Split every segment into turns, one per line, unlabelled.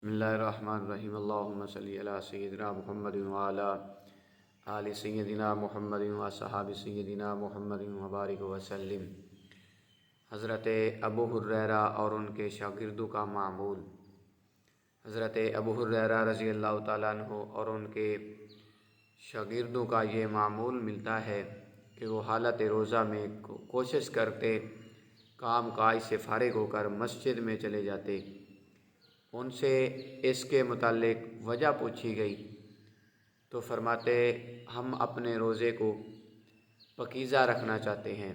بسم اللہ الرحمن الرحیم اللہم صلی علی سیدنا محمد وعلی آل سیدنا محمد وصحاب سیدنا محمد وبارک وسلم۔ حضرت ابو ہریرہ اور ان کے شاگردوں کا معمول۔ حضرت ابو ہریرہ رضی اللہ تعالیٰ عنہ اور ان کے شاگردوں کا یہ معمول ملتا ہے کہ وہ حالت روزہ میں کوشش کرتے، کام کاج سے فارغ ہو کر مسجد میں چلے جاتے۔ ان سے اس کے متعلق وجہ پوچھی گئی تو فرماتے، ہم اپنے روزے کو پاکیزہ رکھنا چاہتے ہیں۔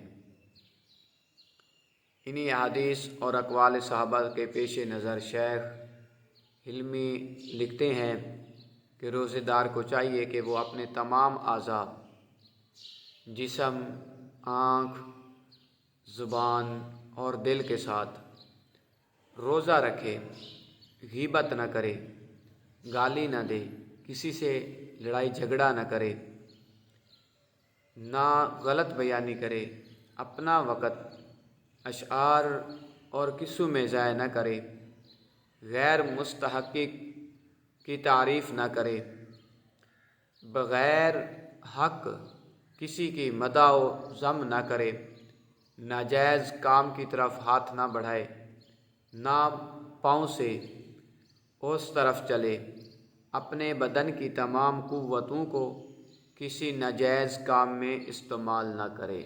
انہی احادیث اور اقوال صحابہ کے پیش نظر شیخ حلمی لکھتے ہیں کہ روزے دار کو چاہیے کہ وہ اپنے تمام اعضاء، جسم، آنکھ، زبان اور دل کے ساتھ روزہ رکھے، غیبت نہ کرے، گالی نہ دے، کسی سے لڑائی جھگڑا نہ کرے، نہ غلط بیانی کرے، اپنا وقت اشعار اور قصوں میں ضائع نہ کرے، غیر مستحق کی تعریف نہ کرے، بغیر حق کسی کی مدح و ذم نہ کرے، ناجائز کام کی طرف ہاتھ نہ بڑھائے، نہ پاؤں سے اس طرف چلے، اپنے بدن کی تمام قوتوں کو کسی ناجائز کام میں استعمال نہ کرے۔